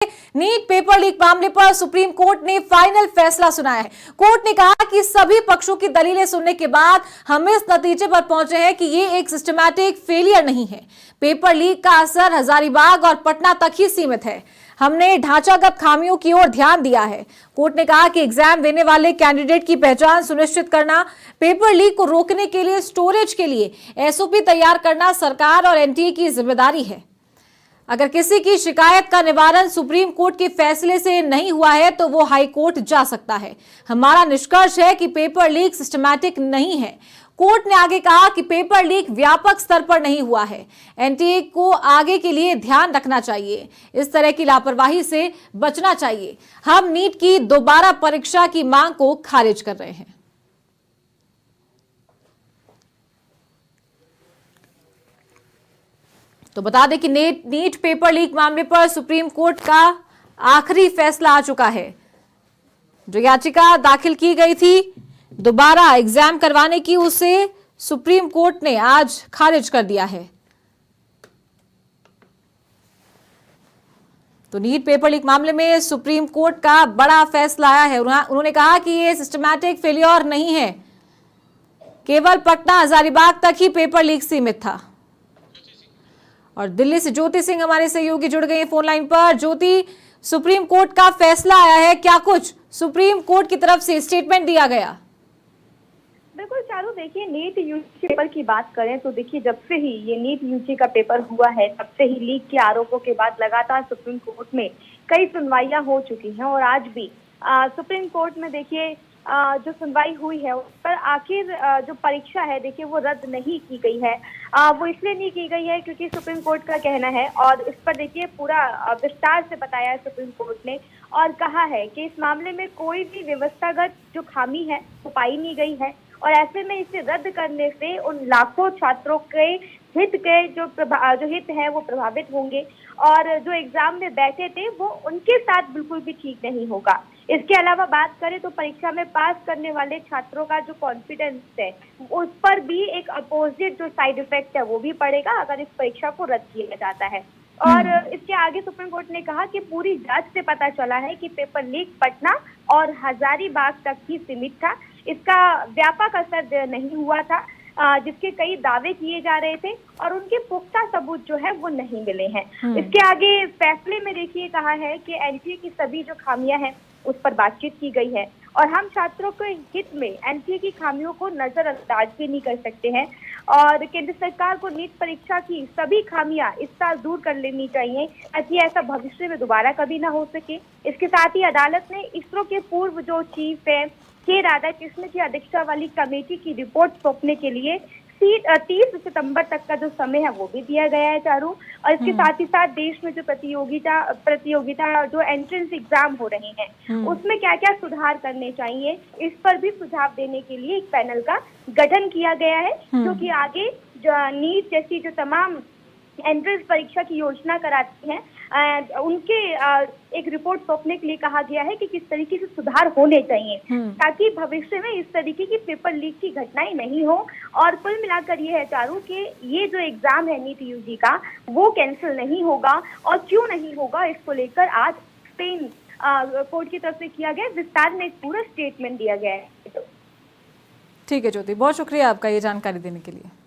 NEET paper leak मामले पर supreme court ने फाइनल फैसला सुनाया है। कोर्ट ने कहा कि सभी पक्षों की दलीलें सुनने के बाद हम इस नतीजे पर पहुंचे हैं कि ये एक सिस्टमैटिक फेलियर नहीं है। पेपर लीक का असर हजारीबाग और पटना तक ही सीमित है। हमने ढांचागत खामियों की ओर ध्यान दिया है। कोर्ट ने कहा कि एग्जाम देने वाले कैंडिडेट की पहचान सुनिश्चित करना, पेपर लीक को रोकने के लिए स्टोरेज के लिए एसओपी तैयार करना सरकार और एनटीए की जिम्मेदारी है। अगर किसी की शिकायत का निवारण सुप्रीम कोर्ट के फैसले से नहीं हुआ है तो वो हाई कोर्ट जा सकता है। हमारा निष्कर्ष है कि पेपर लीक सिस्टमैटिक नहीं है। कोर्ट ने आगे कहा कि पेपर लीक व्यापक स्तर पर नहीं हुआ है। एनटीए को आगे के लिए ध्यान रखना चाहिए, इस तरह की लापरवाही से बचना चाहिए। हम नीट की दोबारा परीक्षा की मांग को खारिज कर रहे हैं। तो बता दें कि नीट पेपर लीक मामले पर सुप्रीम कोर्ट का आखिरी फैसला आ चुका है। जो याचिका दाखिल की गई थी दोबारा एग्जाम करवाने की, उसे सुप्रीम कोर्ट ने आज खारिज कर दिया है। तो नीट पेपर लीक मामले में सुप्रीम कोर्ट का बड़ा फैसला आया है। उन्होंने कहा कि यह सिस्टमैटिक फेलियर नहीं है, केवल पटना हजारीबाग तक ही पेपर लीक सीमित था। और दिल्ली से ज्योति सिंह हमारे सहयोगी जुड़ गए हैं फोन लाइन पर। ज्योति, सुप्रीम कोर्ट का फैसला आया है, क्या कुछ सुप्रीम कोर्ट की तरफ से स्टेटमेंट दिया गया? बिल्कुल चारू, देखिए नीट यूजी पेपर की बात करें तो देखिए जब से ही ये नीट यूजी का पेपर हुआ है तब से ही लीक के आरोपों के बाद लगातार सुप्रीम कोर्ट में कई सुनवाइयां हो चुकी हैं और आज भी सुप्रीम कोर्ट में देखिए जो सुनवाई हुई है उस पर आखिर जो परीक्षा है देखिए वो रद्द नहीं की गई है। वो इसलिए नहीं की गई है क्योंकि सुप्रीम कोर्ट का कहना है और इस पर देखिए पूरा विस्तार से बताया है सुप्रीम कोर्ट ने और कहा है कि इस मामले में कोई भी व्यवस्थागत जो खामी है वो पाई नहीं गई है और ऐसे में इसे रद्द करने से उन लाखों छात्रों के हित के जो हित है वो प्रभावित होंगे और जो एग्जाम में बैठे थे वो उनके साथ बिल्कुल भी ठीक नहीं होगा। इसके अलावा बात करें तो परीक्षा में पास करने वाले छात्रों का जो कॉन्फिडेंस है उस पर भी एक अपोजिट जो साइड इफेक्ट है वो भी पड़ेगा अगर इस परीक्षा को रद्द किया जाता है। और इसके आगे सुप्रीम कोर्ट ने कहा कि पूरी जांच से पता चला है कि पेपर लीक पटना और हजारीबाग तक ही सीमित था, इसका व्यापक असर नहीं हुआ था जिसके कई दावे किए जा रहे थे और उनके पुख्ता सबूत जो है वो नहीं मिले हैं। इसके आगे फैसले में देखिए कहा है कि एनटीए की सभी जो खामियां हैं उस पर बातचीत की गई है और हम छात्रों के हित में एनटीए की खामियों को नजरअंदाज भी नहीं कर सकते हैं और केंद्र सरकार को नीट परीक्षा की सभी खामियां इस साल दूर कर लेनी चाहिए ताकि ऐसा भविष्य में दोबारा कभी ना हो सके। इसके साथ ही अदालत ने इसरो के पूर्व जो चीफ है के राधाकृष्ण की अध्यक्षता वाली कमेटी की रिपोर्ट सौंपने के लिए 30 सितंबर तक का जो समय है वो भी दिया गया है चारू। और इसके साथ ही साथ देश में जो प्रतियोगिता जो एंट्रेंस एग्जाम हो रहे हैं उसमें क्या क्या सुधार करने चाहिए इस पर भी सुझाव देने के लिए एक पैनल का गठन किया गया है जो कि आगे जो नीट जैसी जो तमाम एंट्रेंस परीक्षा की योजना कराती हैं उनके एक रिपोर्ट सौंपने के लिए कहा गया है कि किस तरीके से सुधार होने चाहिए ताकि भविष्य में इस तरीके की पेपर लीक की घटनाएं नहीं हो। और कुल मिलाकर ये है चारू कि ये जो एग्जाम है नीट यूजी का वो कैंसिल नहीं होगा और क्यों नहीं होगा इसको लेकर आज सुप्रीम कोर्ट की तरफ से किया गया विस्तार में एक पूरा स्टेटमेंट दिया गया है। ठीक है ज्योति, बहुत शुक्रिया आपका ये जानकारी देने के लिए।